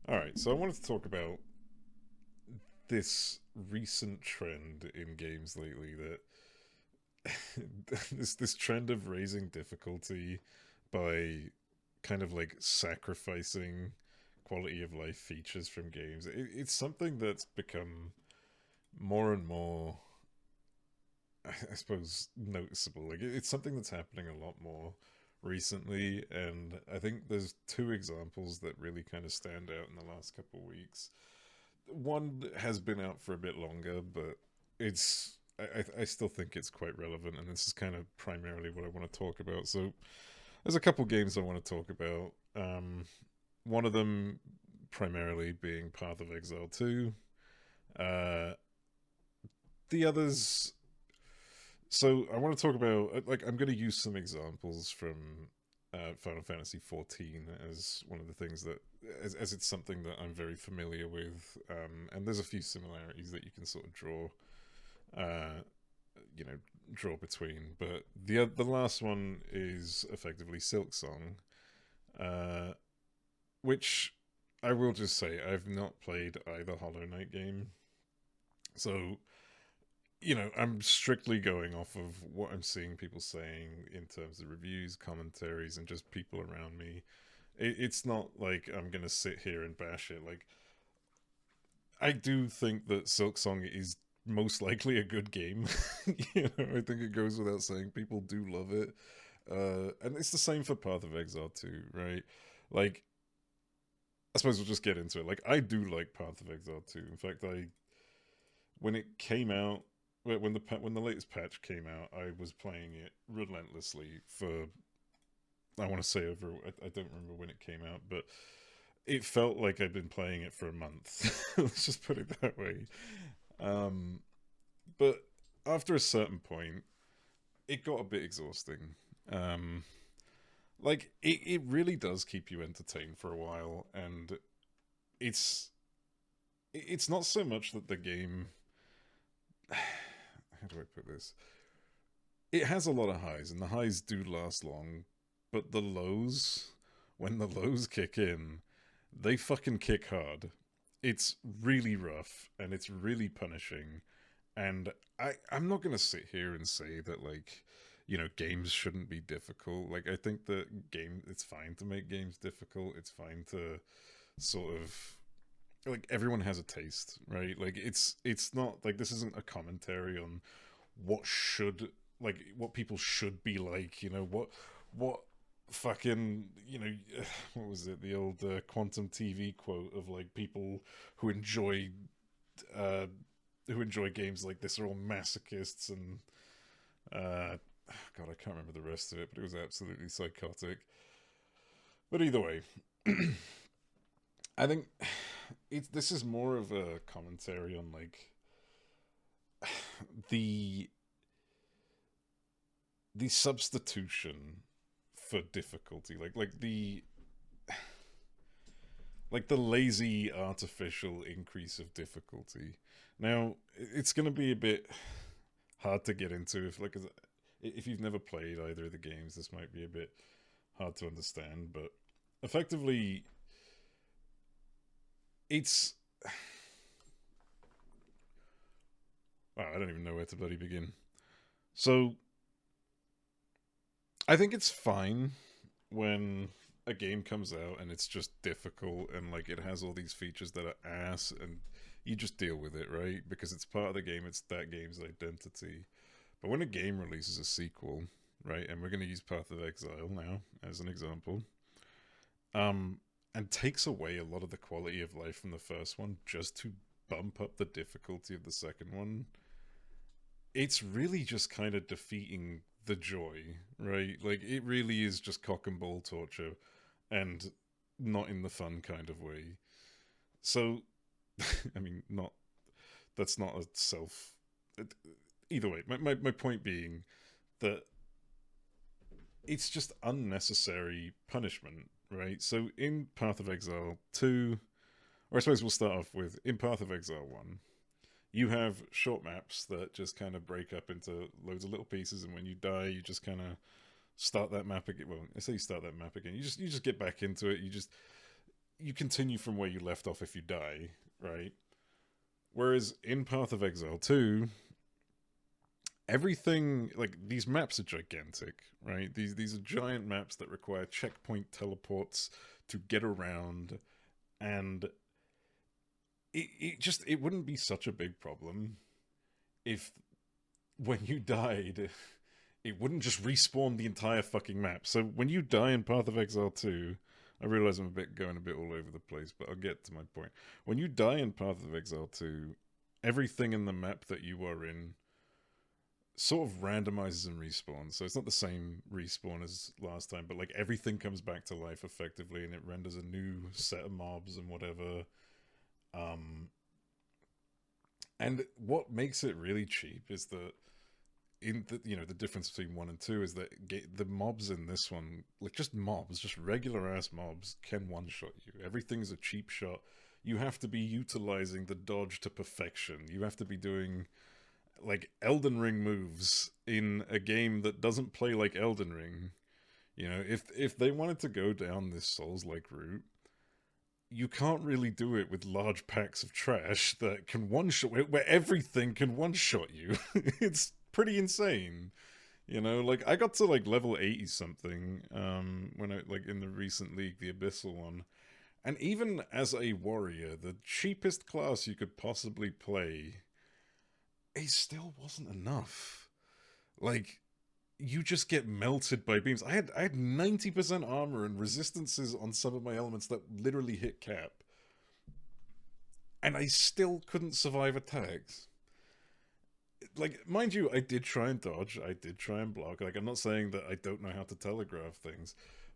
Alright, so I wanted to talk about this recent trend in games lately that this trend of raising difficulty by kind of like sacrificing quality of life features from games. It's something that's become more and more, I suppose, noticeable. Like it's something that's happening a lot more recently, and I think there's two examples that really kind of stand out in the last couple of weeks. One has been out for a bit longer, but I still think it's quite relevant, and this is kind of primarily what I want to talk about. So there's a couple games I want to talk about. One of them primarily being Path of Exile 2. Uh, the others. So I want to talk about like I'm going to use some examples from Final Fantasy 14 as one of the things that as it's something that I'm very familiar with, and there's a few similarities that you can sort of uh, you know, draw between. But the last one is effectively Silk Song, uh, which I will just say I've not played either Hollow Knight game, so I'm strictly going off of what I'm seeing people saying in terms of reviews, commentaries, and just people around me. It's not like I'm gonna sit here and bash it. Like I do think that Silk Song is most likely a good game. I think it goes without saying. People do love it, and it's the same for Path of Exile too, right? Like I suppose we'll just get into it. Like I do like Path of Exile too. In fact, I when it came out, when the latest patch came out, I was playing it relentlessly for I want to say over. I don't remember when it came out, but it felt like I'd been playing it for a month. Let's just put it that way. Um, but after a certain point, it got a bit exhausting. Um, it really does keep you entertained for a while, and it's it's not so much that the game. How do I put this? It has a lot of highs, and the highs do last long, but the lows, when the lows kick in, they fucking kick hard. It's really rough and it's really punishing. And I'm not gonna sit here and say that games shouldn't be difficult. Like I think that it's fine to make games difficult. It's fine to sort of like everyone has a taste, right? Like it's not like this isn't a commentary on what people should be like, what fucking what was it, the old quantum TV quote of like people who enjoy uh who enjoy games like this are all masochists and uh god, I can't remember the rest of it, but it was absolutely psychotic. But either way, I think this is more of a commentary on like the the substitution for difficulty, like the lazy artificial increase of difficulty. Now it's going to be a bit hard to get into if you've never played either of the games. This might be a bit hard to understand, but effectively, it's wow, I don't even know where to bloody begin. So I think it's fine when a game comes out and it's just difficult and like it has all these features that are ass and you just deal with it, right? Because it's part of the game, it's that game's identity. But when a game releases a sequel, right, and we're going to use Path of Exile now as an example, um, and takes away a lot of the quality of life from the first one just to bump up the difficulty of the second one, it's really just kind of defeating the joy, right? Like it really is just cock and ball torture, and not in the fun kind of way. So, I mean, not that's not a self. Either way, my point being that it's just unnecessary punishment, right? So in Path of Exile 2, or I suppose we'll start off with in Path of Exile 1, you have short maps that just kind of break up into loads of little pieces, and when you die, you just kind of start that map again. Well, I say you start that map again. You just get back into it. You just you continue from where you left off if you die, right? Whereas in Path of Exile 2, everything, like, these maps are gigantic, right? These are giant maps that require checkpoint teleports to get around, and it wouldn't be such a big problem if when you died it wouldn't just respawn the entire fucking map. So when you die in Path of Exile 2, I realize I'm going a bit all over the place, but I'll get to my point. When you die in Path of Exile 2, everything in the map that you are in sort of randomizes and respawns. So it's not the same respawn as last time, but like everything comes back to life effectively, and it renders a new set of mobs and whatever. Um, and what makes it really cheap is that the difference between 1 and 2 is that the mobs in this one, like just mobs, just regular ass mobs, can one shot you. Everything's a cheap shot. You have to be utilizing the dodge to perfection. You have to be doing like Elden Ring moves in a game that doesn't play like Elden Ring. If they wanted to go down this Souls-like route, you can't really do it with large packs of trash that can one-shot, where everything can one-shot you. It's pretty insane. Like, I got to like level 80 something when I, like, in the recent league, the Abyssal one. And even as a warrior, the cheapest class you could possibly play, it still wasn't enough. Like, you just get melted by beams. I had 90% armor and resistances on some of my elements that literally hit cap. And I still couldn't survive attacks. Like, mind you, I did try and dodge, I did try and block. Like, I'm not saying that I don't know how to telegraph things,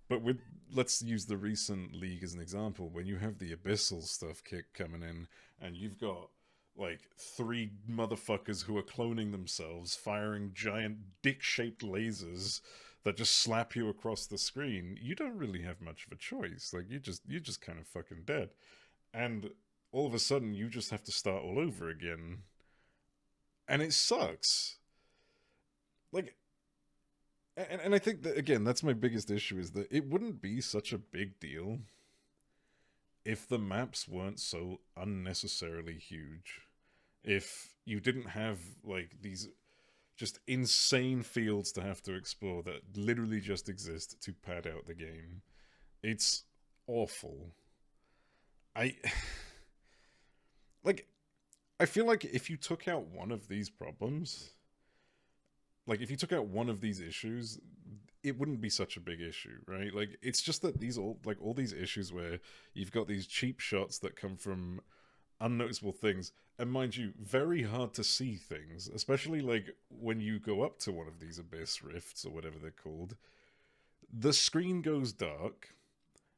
but let's use the recent league as an example. When you have the Abyssal stuff kick coming in, and you've got like 3 motherfuckers who are cloning themselves, firing giant dick-shaped lasers that just slap you across the screen, you don't really have much of a choice. Like, you're just kind of fucking dead. And all of a sudden, you just have to start all over again. And it sucks. Like, and I think that, again, that's my biggest issue, is that it wouldn't be such a big deal if the maps weren't so unnecessarily huge. If you didn't have, like, these just insane fields to have to explore that literally just exist to pad out the game. It's awful. I like, I feel like if you took out one of these problems, like if you took out one of these issues, it wouldn't be such a big issue, right? Like, it's just that all these issues where you've got these cheap shots that come from unnoticeable things, and mind you, very hard to see things, especially like when you go up to one of these abyss rifts or whatever they're called. The screen goes dark.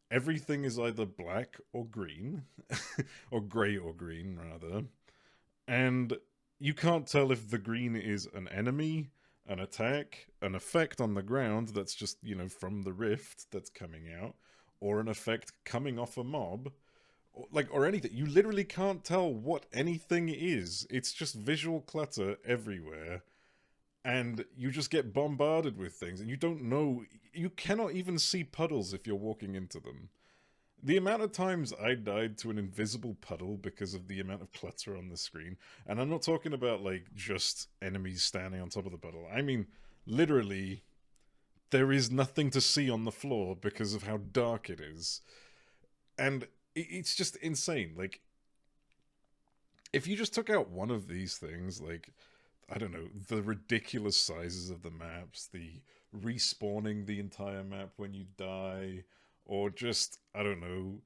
Everything is either black or green, or grey or green rather, and you can't tell if the green is an enemy, an attack, an effect on the ground that's just, from the rift that's coming out, or an effect coming off a mob, or anything. You literally can't tell what anything is. It's just visual clutter everywhere, and you just get bombarded with things, and you don't know. You cannot even see puddles if you're walking into them. The amount of times I died to an invisible puddle because of the amount of clutter on the screen, and I'm not talking about, like, just enemies standing on top of the puddle. I mean, literally, there is nothing to see on the floor because of how dark it is. And it's just insane. Like, if you just took out one of these things, like, I don't know, the ridiculous sizes of the maps, the respawning the entire map when you die, or just, I don't know,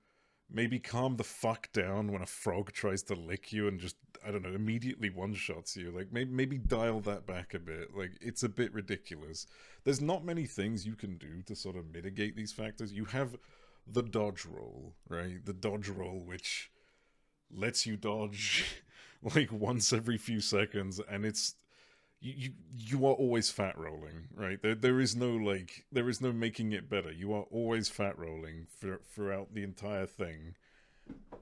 maybe calm the fuck down when a frog tries to lick you and just, I don't know, immediately one-shots you. Like, maybe dial that back a bit. Like, it's a bit ridiculous. There's not many things you can do to sort of mitigate these factors. You have the dodge roll, right? The dodge roll, which lets you dodge like once every few seconds, and it's you are always fat rolling, right? There is no making it better. You are always fat rolling throughout the entire thing,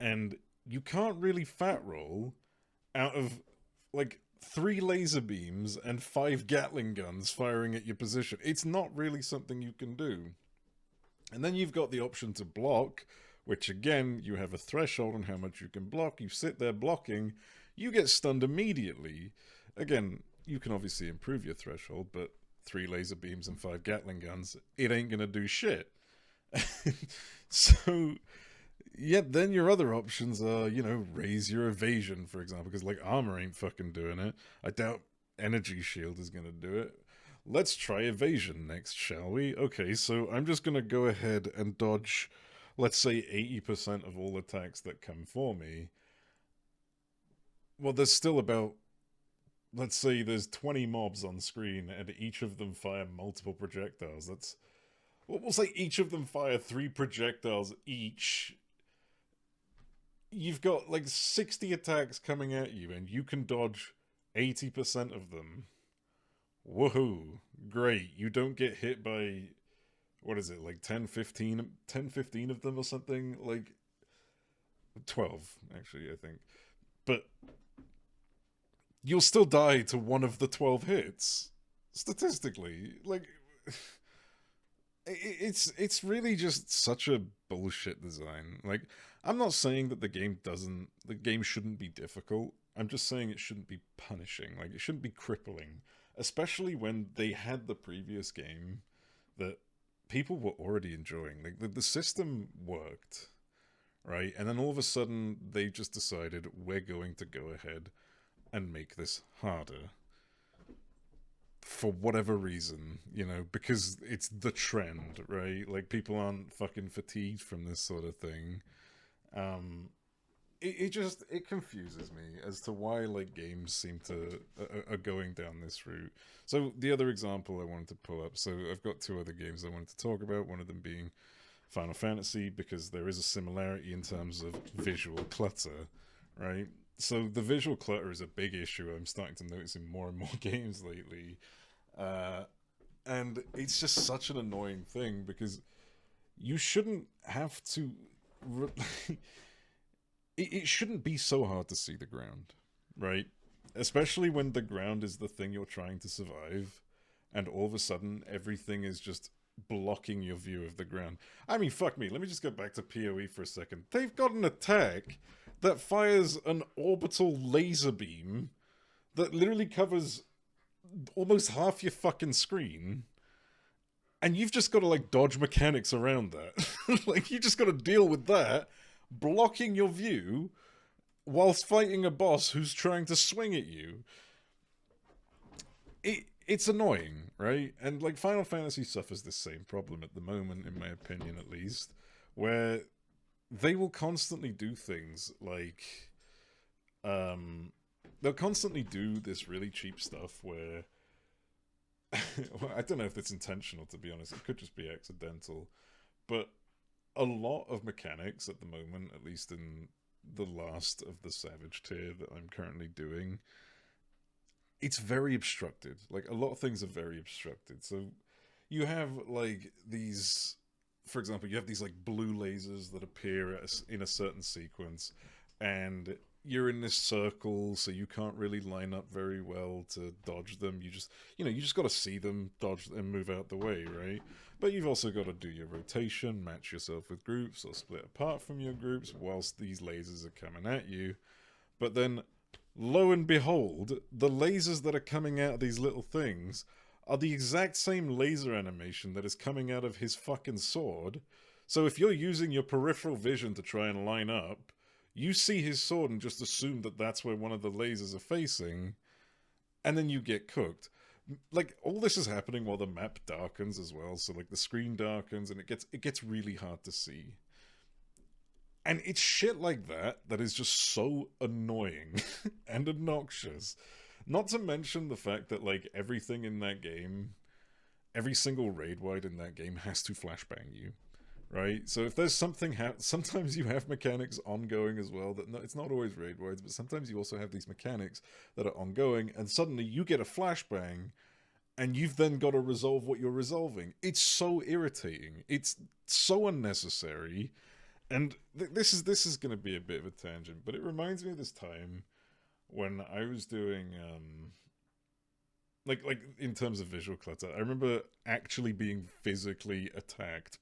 and you can't really fat roll out of like 3 laser beams and 5 Gatling guns firing at your position. It's not really something you can do. And then you've got the option to block, which again, you have a threshold on how much you can block. You sit there blocking, you get stunned immediately. Again, you can obviously improve your threshold, but 3 laser beams and 5 Gatling guns, it ain't gonna do shit. So, yeah, then your other options are, raise your evasion, for example, because, like, armor ain't fucking doing it. I doubt energy shield is gonna do it. Let's try evasion next, shall we? Okay, so I'm just gonna go ahead and dodge, let's say, 80% of all attacks that come for me. Well, there's still about, let's say there's 20 mobs on screen, and each of them fire multiple projectiles. We'll say each of them fire 3 projectiles each. You've got like 60 attacks coming at you, and you can dodge 80% of them. Woohoo! Great. You don't get hit by, what is it, like 10, 15 of them or something? Like 12, actually, I think. But you'll still die to one of the 12 hits. Statistically. Like, it's really just such a bullshit design. Like, I'm not saying that the game shouldn't be difficult. I'm just saying it shouldn't be punishing. Like, it shouldn't be crippling, especially when they had the previous game that people were already enjoying. Like, the system worked, right? And then all of a sudden they just decided, we're going to go ahead and make this harder for whatever reason, because it's the trend, right? Like, people aren't fucking fatigued from this sort of thing. Um, it confuses me as to why, like, games seem to are going down this route. So the other example I wanted to pull up. So I've got 2 other games I wanted to talk about. One of them being Final Fantasy, because there is a similarity in terms of visual clutter, right? So the visual clutter is a big issue I'm starting to notice in more and more games lately. Uh, and it's just such an annoying thing because you shouldn't have to. It shouldn't be so hard to see the ground, right? Especially when the ground is the thing you're trying to survive, and all of a sudden everything is just blocking your view of the ground. I mean, fuck me. Let me just go back to PoE for a second. They've got an attack that fires an orbital laser beam that literally covers almost half your fucking screen, and you've just got to, like, dodge mechanics around that. Like, you just got to deal with that blocking your view whilst fighting a boss who's trying to swing at you. It's annoying, right? And, like, Final Fantasy suffers the same problem at the moment, in my opinion at least, where they will constantly do things like they'll constantly do this really cheap stuff where well, I don't know if it's intentional, to be honest. It could just be accidental, but a lot of mechanics at the moment, at least in the last of the Savage tier that I'm currently doing, it's very obstructed. Like, a lot of things are very obstructed. So you have, like, these, for example, you have these, like, blue lasers that appear in a certain sequence, and you're in this circle, so you can't really line up very well to dodge them. You just got to see them, dodge, and move out the way, right? But you've also got to do your rotation, match yourself with groups, or split apart from your groups whilst these lasers are coming at you. But then, lo and behold, the lasers that are coming out of these little things are the exact same laser animation that is coming out of his fucking sword. So if you're using your peripheral vision to try and line up, you see his sword and just assume that that's where one of the lasers are facing, and then you get cooked. Like, all this is happening while the map darkens as well, so, like, the screen darkens and it gets really hard to see. And it's shit like that is just so annoying and obnoxious. Not to mention the fact that, like, everything in that game, every single raid wide in that game has to flashbang you. Right? So if there's something, sometimes you have mechanics ongoing as well. It's not always raid wides, but sometimes you also have these mechanics that are ongoing, and suddenly you get a flashbang, and you've then got to resolve what you're resolving. It's so irritating. It's so unnecessary, and this is going to be a bit of a tangent, but it reminds me of this time when I was doing like in terms of visual clutter. I remember actually being physically attacked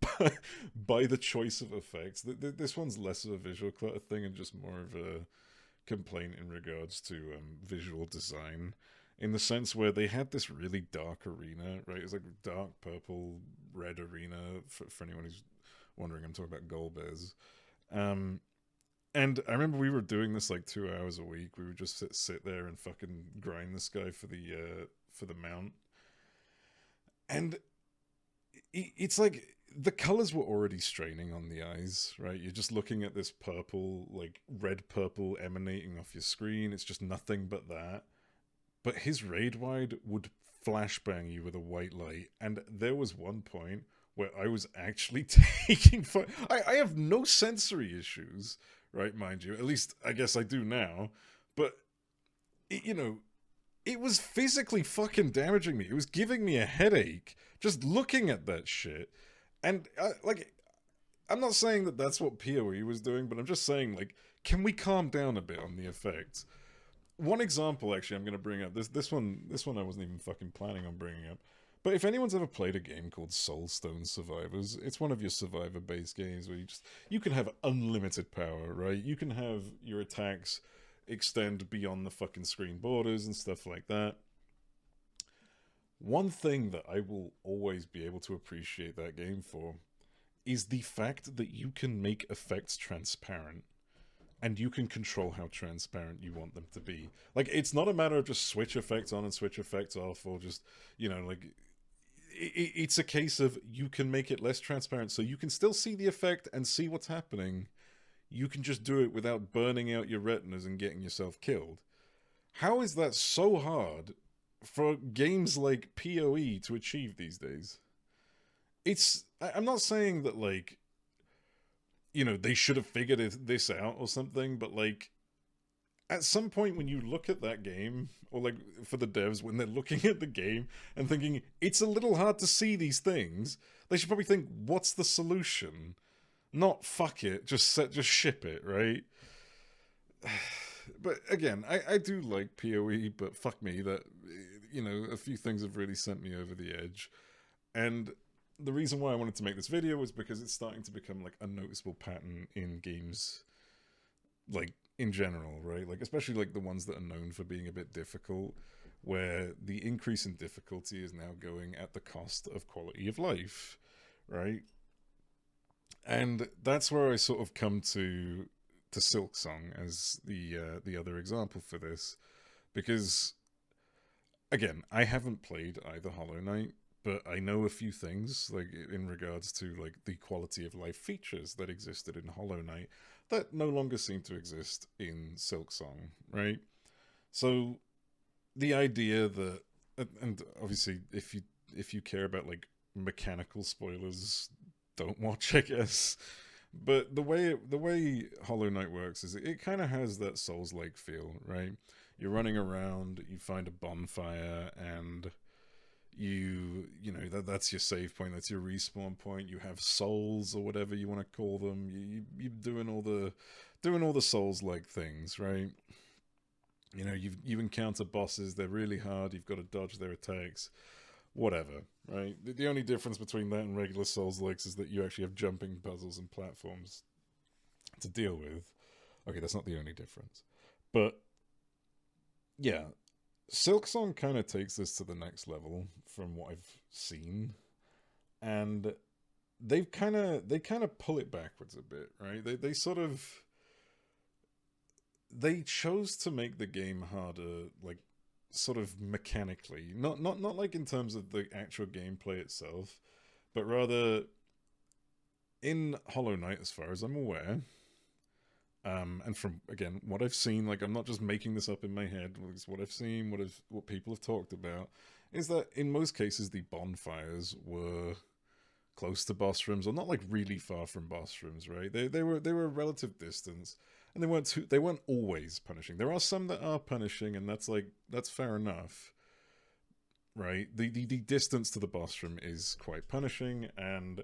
by, by the choice of effects. This one's less of a visual clutter thing and just more of a complaint in regards to visual design, in the sense where they had this really dark arena, right? It's like dark purple, red arena. For anyone who's wondering, I'm talking about Golbez. Um, and I remember we were doing this like 2 hours a week. We would just sit there and fucking grind this guy for the mount. And it's like the colors were already straining on the eyes, right? You're just looking at this purple, like red purple emanating off your screen. It's just nothing but that. But his raid wide would flashbang you with a white light. And there was one point where I was actually taking fire. I have no sensory issues, right? Mind you. At least I guess I do now. But, you know, it was physically fucking damaging me. It was giving me a headache just looking at that shit. And like, I'm not saying that that's what PoE was doing, but I'm just saying, like, can we calm down a bit on the effects? One example, actually, I'm going to bring up this one I wasn't even fucking planning on bringing up. But if anyone's ever played a game called Soulstone Survivors, it's one of your survivor-based games where you can have unlimited power, right? You can have your attacks extend beyond the fucking screen borders and stuff like that. One thing that I will always be able to appreciate that game for is the fact that you can make effects transparent and you can control how transparent you want them to be. Like, it's not a matter of just switch effects on and switch effects off, or just, like, it's a case of you can make it less transparent so you can still see the effect and see what's happening. You can just do it without burning out your retinas and getting yourself killed. How is that so hard for games like PoE to achieve these days? I'm not saying that, like, they should have figured this out or something, but, like, at some point when you look at that game, or, like, for the devs, when they're looking at the game and thinking, it's a little hard to see these things, they should probably think, what's the solution? Not fuck it, just ship it, right? But again, I do like PoE, but fuck me, that, a few things have really sent me over the edge. And the reason why I wanted to make this video was because it's starting to become, like, a noticeable pattern in games, like, in general, right? Like, especially, like, the ones that are known for being a bit difficult, where the increase in difficulty is now going at the cost of quality of life, right? And that's where I sort of come to Silksong as the other example for this, because again, I haven't played either Hollow Knight, but I know a few things, like, in regards to, like, the quality of life features that existed in Hollow Knight that no longer seem to exist in Silksong, right? So the idea that, and obviously if you care about, like, mechanical spoilers, don't watch, I guess. But the way Hollow Knight works is it kind of has that Souls-like feel, right? You're running around, you find a bonfire, and that's your save point, that's your respawn point. You have souls or whatever you want to call them. You're doing all the Souls-like things, right? You encounter bosses, they're really hard. You've got to dodge their attacks, whatever, right? The only difference between that and regular Souls likes is that you actually have jumping puzzles and platforms to deal with. Okay, that's not the only difference. But yeah, Silksong kind of takes this to the next level from what I've seen. And they kind of pull it backwards a bit, right? They sort of they chose to make the game harder, like, sort of mechanically, not like in terms of the actual gameplay itself, but rather in Hollow Knight, as far as I'm aware, and from, again, what I've seen, like, I'm not just making this up in my head, it's what I've seen, what people have talked about, is that in most cases the bonfires were close to boss rooms, or not, like, really far from boss rooms, right? They were a relative distance, and they weren't always punishing. There are some that are punishing, and that's fair enough, right? The distance to the boss room is quite punishing, and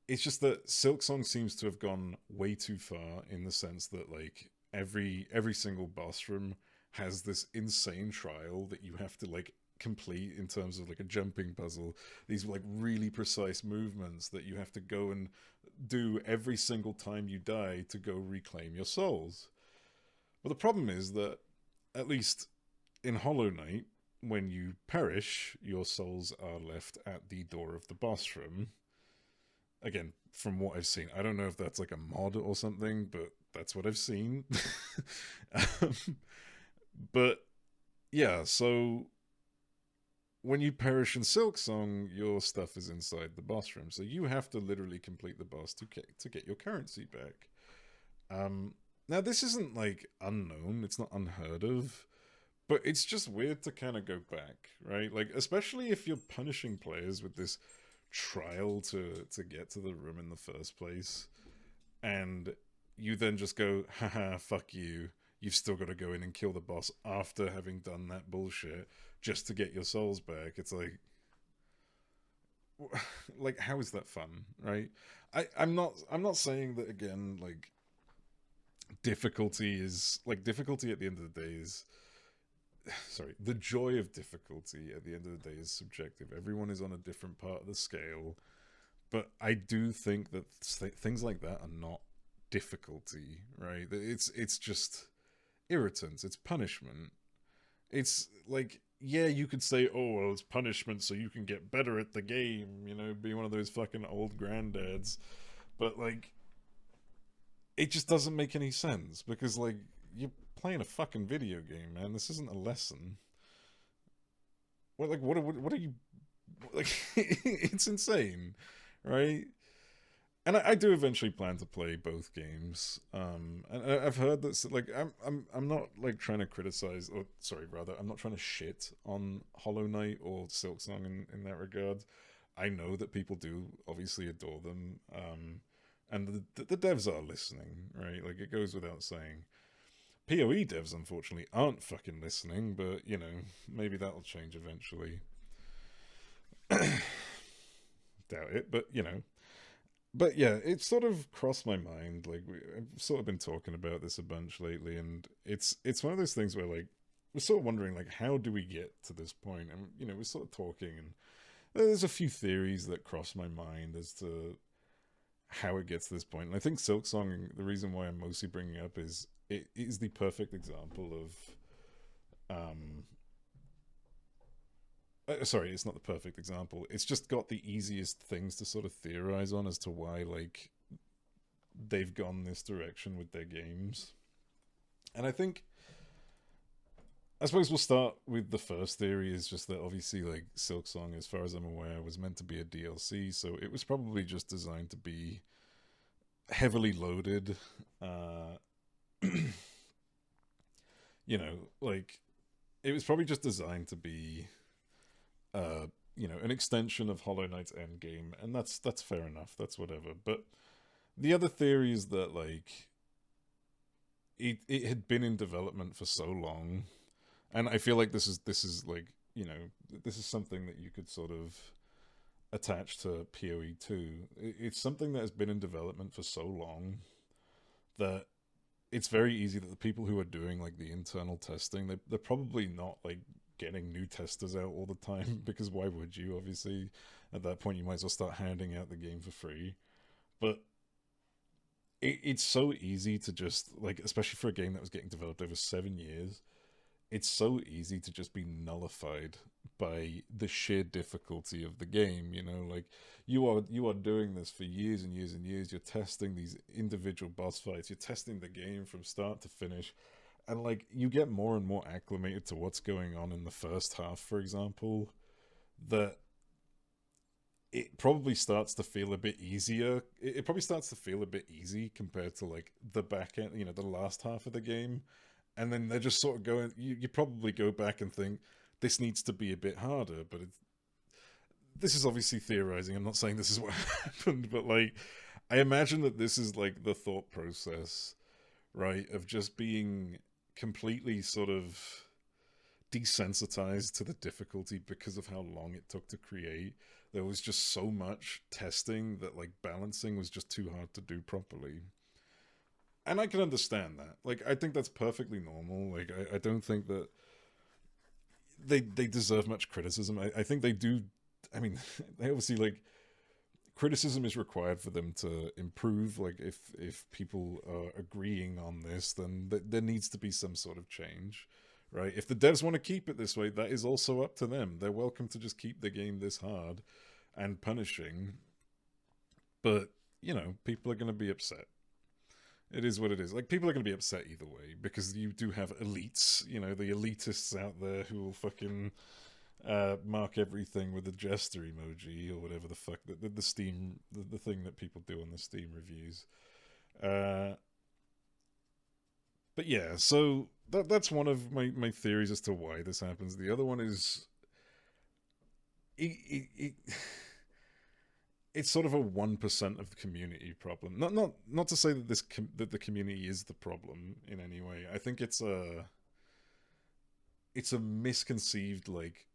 it's just that Silksong seems to have gone way too far, in the sense that, like, every single boss room has this insane trial that you have to, like, complete in terms of like a jumping puzzle, these like really precise movements that you have to go and do every single time you die to go reclaim your souls. But the problem is that, at least in Hollow Knight, when you perish, your souls are left at the door of the boss room. Again, from what I've seen, I don't know if that's like a mod or something, but that's what I've seen. um, but yeah, so when you perish in Silksong, your stuff is inside the boss room, so you have to literally complete the boss to get your currency back. Um, Now this isn't like unknown; it's not unheard of, but it's just weird to kind of go back, right? Like, especially if you're punishing players with this trial to get to the room in the first place, and you then just go, haha, fuck you. You've still got to go in and kill the boss after having done that bullshit just to get your souls back. It's like how is that fun, right? I'm not saying that again. Like difficulty at the end of the day is sorry, the joy of difficulty at the end of the day is subjective. Everyone is on a different part of the scale, but I do think that things like that are not difficulty, right? It's just irritants. It's punishment. It's like, yeah, you could say, oh well, it's punishment so you can get better at the game. Be one of those fucking old granddads. But like, it just doesn't make any sense because like you're playing a fucking video game, man. This isn't a lesson. What are you like? It's insane, right? And I do eventually plan to play both games. And I've heard that like I'm not like trying to criticize, or sorry, rather, I'm not trying to shit on Hollow Knight or Silksong in that regard. I know that people do obviously adore them, and the devs are listening, right? Like it goes without saying. PoE devs unfortunately aren't fucking listening, but maybe that'll change eventually. Doubt it, but but yeah, it sort of crossed my mind. Like I've sort of been talking about this a bunch lately, and it's one of those things where like we're sort of wondering like how do we get to this point, and we're sort of talking, and there's a few theories that cross my mind as to how it gets to this point. And I think Silksong, the reason why I'm mostly bringing it up is it is the perfect example of sorry, it's not the perfect example. It's just got the easiest things to sort of theorize on as to why like they've gone this direction with their games. And I suppose we'll start with the first theory is just that obviously like Silksong, as far as I'm aware, was meant to be a DLC, so it was probably just designed to be heavily loaded. Uh like it was probably just designed to be an extension of Hollow Knight's endgame, and that's fair enough. That's whatever. But the other theory is that like it had been in development for so long, and I feel like this is like this is something that you could sort of attach to PoE two. It's something that has been in development for so long that it's very easy that the people who are doing like the internal testing, they're probably not like getting new testers out all the time because why would you? Obviously, at that point, you might as well start handing out the game for free. But it's so easy to just like, especially for a game that was getting developed over 7 years, it's so easy to just be nullified by the sheer difficulty of the game. Like you are doing this for years and years and years. You're testing these individual boss fights. You're testing the game from start to finish, and like you get more and more acclimated to what's going on in the first half, for example, that it probably starts to feel a bit easier. It probably starts to feel a bit easy compared to like the back end, the last half of the game. And then they're just sort of going, you probably go back and think, this needs to be a bit harder. But this is obviously theorizing. I'm not saying this is what happened, but like, I imagine that this is like the thought process, right? Of just being completely sort of desensitized to the difficulty because of how long it took to create. There was just so much testing that like balancing was just too hard to do properly. And I can understand that. Like, I think that's perfectly normal. Like, I don't think that they deserve much criticism. I think they do. I mean, they obviously like criticism is required for them to improve. Like if people are agreeing on this, then there needs to be some sort of change, right? If the devs want to keep it this way, that is also up to them. They're welcome to just keep the game this hard and punishing, but people are going to be upset. It is what it is. Like, people are going to be upset either way because you do have elites, the elitists out there who will fucking mark everything with the jester emoji or whatever the fuck the Steam the thing that people do on the Steam reviews. Uh, but yeah, so that's one of my theories as to why this happens. The other one is it it's sort of a 1% of the community problem. Not to say that that the community is the problem in any way. I think it's a misconceived like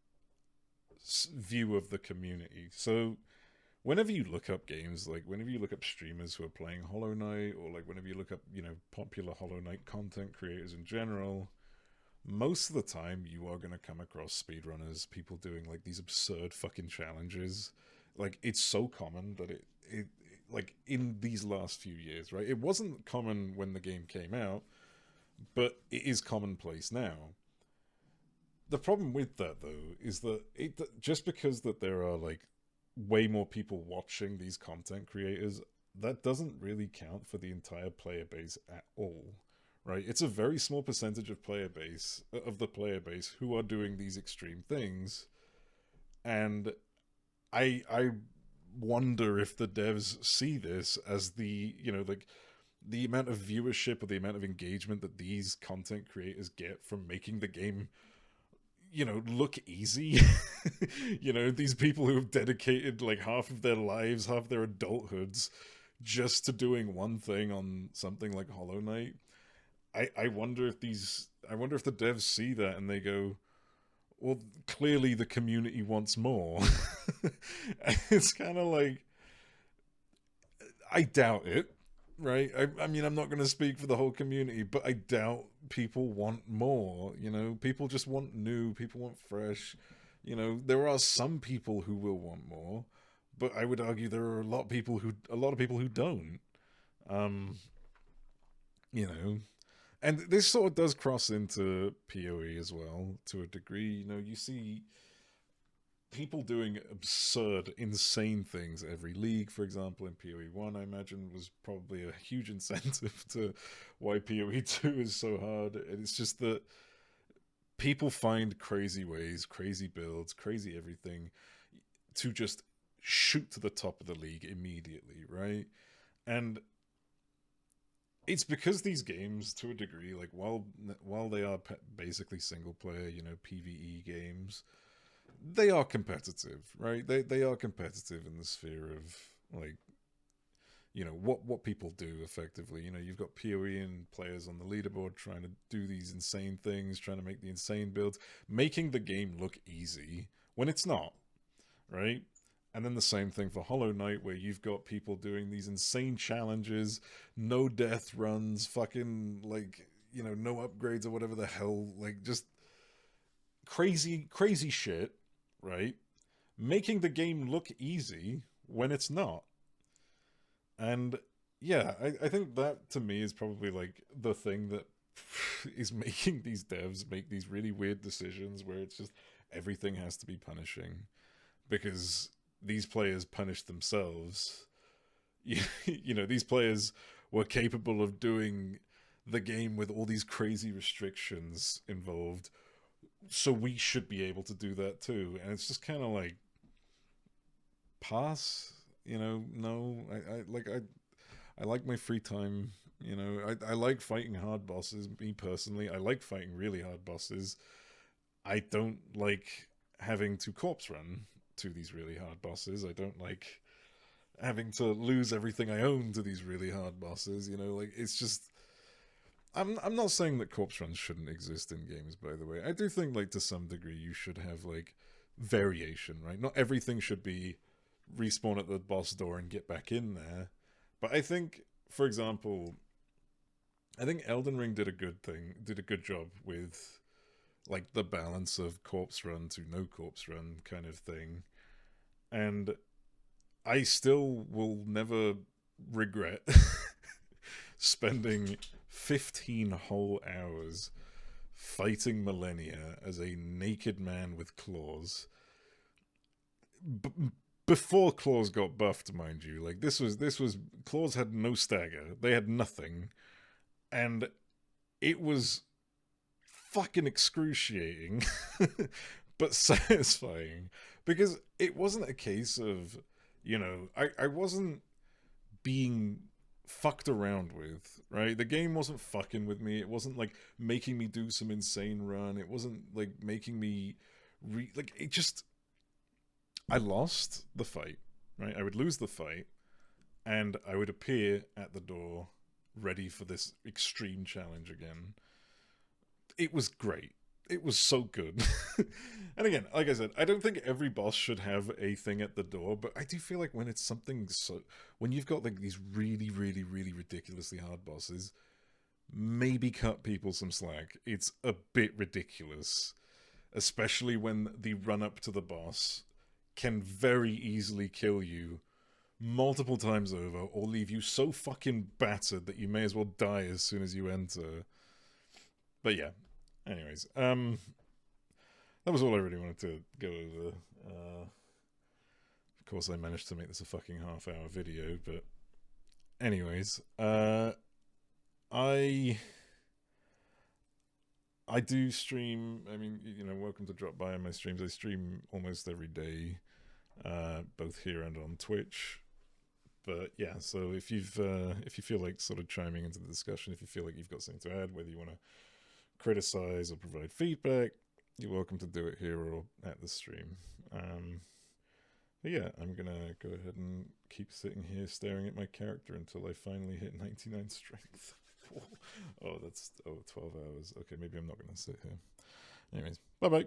view of the community. So whenever you look up games, like whenever you look up streamers who are playing Hollow Knight, or like whenever you look up popular Hollow Knight content creators in general, most of the time you are going to come across speedrunners, people doing like these absurd fucking challenges. Like, it's so common that it like in these last few years, right? It wasn't common when the game came out, but it is commonplace now. The problem with that though is that just because that there are like way more people watching these content creators, that doesn't really count for the entire player base at all, right? It's a very small percentage of the player base who are doing these extreme things, and I wonder if the devs see this as like the amount of viewership or the amount of engagement that these content creators get from making the game look easy. These people who have dedicated like half of their lives, half their adulthoods just to doing one thing on something like Hollow Knight. I wonder if the devs see that and they go, well, clearly the community wants more. It's kind of like, I doubt it, right? I mean, I'm not going to speak for the whole community, but I doubt people want more. People just want new, people want fresh. There are some people who will want more, but I would argue there are a lot of people who don't. Um, you know, and this sort of does cross into PoE as well to a degree. You see people doing absurd, insane things every league. For example, in PoE 1, I imagine was probably a huge incentive to why PoE 2 is so hard. And it's just that people find crazy ways, crazy builds, crazy everything to just shoot to the top of the league immediately, right? And it's because these games, to a degree, like while they are basically single player, PvE games, they are competitive, right? They are competitive in the sphere of like what people do effectively. You've got PoE and players on the leaderboard trying to do these insane things, trying to make the insane builds, making the game look easy when it's not, right? And then the same thing for Hollow Knight, where you've got people doing these insane challenges, no death runs, fucking like no upgrades or whatever the hell, like just crazy shit, right? Making the game look easy when it's not. And yeah, I think that to me is probably like the thing that is making these devs make these really weird decisions where it's just everything has to be punishing because these players punish themselves. These players were capable of doing the game with all these crazy restrictions involved, so we should be able to do that too. And it's just kind of like, pass. No, I like my free time. I like fighting hard bosses. Me personally, I like fighting really hard bosses. I don't like having to corpse run to these really hard bosses. I don't like having to lose everything I own to these really hard bosses. Like, it's just, I'm not saying that corpse runs shouldn't exist in games, by the way. I do think, like, to some degree you should have like variation, right? Not everything should be respawn at the boss door and get back in there. But I think, for example, I think Elden Ring did a good job with like the balance of corpse run to no corpse run kind of thing. And I still will never regret spending 15 whole hours fighting Millennia as a naked man with claws. B- Before claws got buffed, mind you, like this was claws had no stagger, they had nothing, and it was fucking excruciating, but satisfying because it wasn't a case of, I wasn't being fucked around with, right? The game wasn't fucking with me. It wasn't like making me do some insane run. It wasn't like making me like it just I lost the fight, right? I would lose the fight and I would appear at the door ready for this extreme challenge again. It was great. It was so good. And again, like I said, I don't think every boss should have a thing at the door, but I do feel like when it's something so, when you've got like these really, really, really ridiculously hard bosses, maybe cut people some slack. It's a bit ridiculous, especially when the run up to the boss can very easily kill you multiple times over or leave you so fucking battered that you may as well die as soon as you enter. But yeah, anyways, that was all I really wanted to go over. Of course, I managed to make this a fucking half-hour video, but anyways, I I do stream. I mean, welcome to drop by on my streams. I stream almost every day, both here and on Twitch. But yeah, so if you feel like sort of chiming into the discussion, if you feel like you've got something to add, whether you want to criticize or provide feedback, you're welcome to do it here or at the stream. But yeah, I'm gonna go ahead and keep sitting here staring at my character until I finally hit 99 strength. Oh, that's 12 hours. Okay, maybe I'm not gonna sit here. Anyways, bye bye.